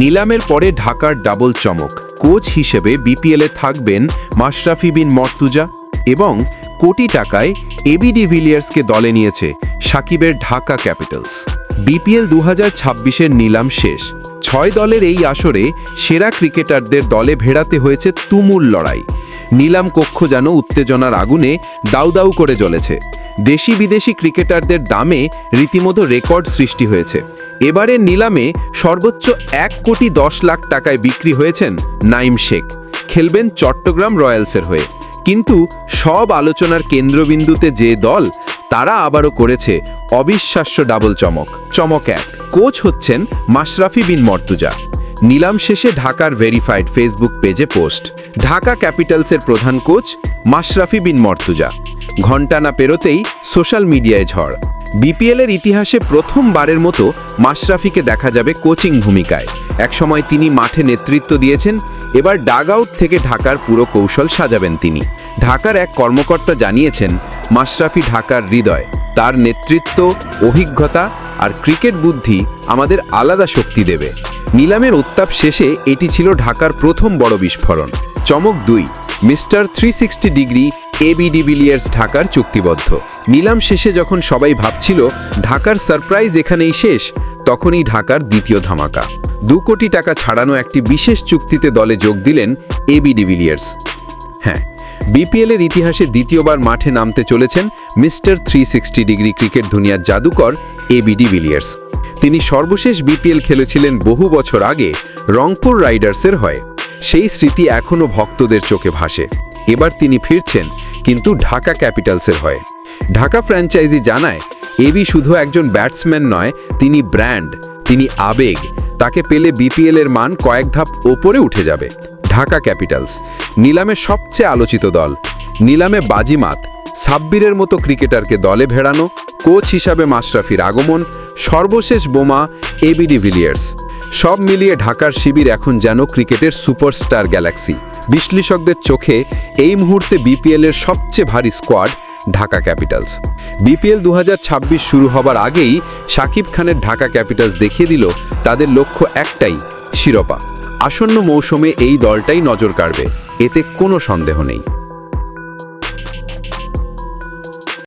নিলামের পরে ঢাকার ডাবল চমক, কোচ হিসেবে বিপিএলে থাকবেন মাশরাফি বিন মর্তুজা এবং কোটি টাকায় এবি ডিভিলিয়ার্সকে দলে নিয়েছে সাকিবের ঢাকা ক্যাপিটালস। বিপিএল 2026-এর নিলাম শেষ। 6 দলের এই আসরে সেরা ক্রিকেটারদের দলে ভেড়াতে হয়েছে তুমুল লড়াই। নিলাম কক্ষ যেন উত্তেজনার আগুনে দাউ দাউ করে জ্বলেছে। দেশি বিদেশি ক্রিকেটারদের দামে রীতিমতো রেকর্ড সৃষ্টি হয়েছে। এবারের নিলামে সর্বোচ্চ 1,10,00,000 টাকায় বিক্রি হয়েছেন নাঈম শেখ, খেলবেন চট্টগ্রাম রয়্যালসের হয়ে। কিন্তু সব আলোচনার কেন্দ্রবিন্দুতে যে দল, তারা আবারও করেছে অবিশ্বাস্য ডাবল চমক। চমক 1, কোচ হচ্ছেন মাশরাফি বিন মর্তুজা। নিলাম শেষে ঢাকার ভেরিফাইড ফেসবুক পেজে পোস্ট, ঢাকা ক্যাপিটালসের প্রধান কোচ মাশরাফি বিন মর্তুজা। ঘণ্টা না পেরোতেই সোশ্যাল মিডিয়ায় ঝড়। বিপিএলের ইতিহাসে প্রথমবারের মতো মাশরাফিকে দেখা যাবে কোচিং ভূমিকায়। একসময় তিনি মাঠে নেতৃত্ব দিয়েছেন, এবার ডাগ আউট থেকে ঢাকার পুরো কৌশল সাজাবেন তিনি। ঢাকার এক কর্মকর্তা জানিয়েছেন, মাশরাফি ঢাকার হৃদয়, তার নেতৃত্ব, অভিজ্ঞতা আর ক্রিকেট বুদ্ধি আমাদের আলাদা শক্তি দেবে। নিলামের উত্তাপ শেষে এটি ছিল ঢাকার প্রথম বড় বিস্ফোরণ। চমক 2, মিস্টার 360 ডিগ্রি এবি ডিভিলিয়ার্স ঢাকার চুক্তিবদ্ধ। নিলাম শেষে যখন সবাই ভাবছিল ঢাকার সারপ্রাইজ এখানেই শেষ, তখনই ঢাকার দ্বিতীয় ধামাকা। 2 কোটি টাকা ছাড়ানো একটি বিশেষ চুক্তিতে দলে যোগ দিলেন এবি ডিভিলিয়ার্স। হ্যাঁ, বিপিএলের ইতিহাসে দ্বিতীয়বার মাঠে নামতে চলেছেন মিস্টার 360 ডিগ্রি ক্রিকেট দুনিয়ার জাদুকর এবি ডিভিলিয়ার্স। তিনি সর্বশেষ বিপিএল খেলেছিলেন বহু বছর আগে রংপুর রাইডার্সের হয়ে। সেই স্মৃতি এখনও ভক্তদের চোখে ভাসে। এবার তিনি ফিরছেন, কিন্তু ঢাকা ক্যাপিটালসের হয়ে। ঢাকা ফ্র্যাঞ্চাইজি জানায়, এবি শুধু একজন ব্যাটসম্যান নয়, তিনি ব্র্যান্ড, তিনি আবেগ। তাকে পেলে বিপিএলের মান কয়েক ধাপ ওপরে উঠে যাবে। ঢাকা ক্যাপিটালস নিলামে সবচেয়ে আলোচিত দল। নিলামে বাজিমাত, সাব্বিরের মতো ক্রিকেটারকে দলে ভেড়ানো, কোচ হিসাবে মাশরাফির আগমন, সর্বশেষ বোমা এবি ডিভিলিয়ার্স। সব মিলিয়ে ঢাকার শিবির এখন যেন ক্রিকেটের সুপারস্টার গ্যালাক্সি। বিশ্লেষকদের চোখে এই মুহূর্তে বিপিএলের সবচেয়ে ভারী স্কোয়াড ঢাকা ক্যাপিটালস। বিপিএল 2026 শুরু হবার আগেই শাকিব খানের ঢাকা ক্যাপিটালস দেখিয়ে দিল তাদের লক্ষ্য একটাই, শিরোপা। আসন্ন মৌসুমে এই দলটাই নজর কাড়বে, এতে কোনো সন্দেহ নেই।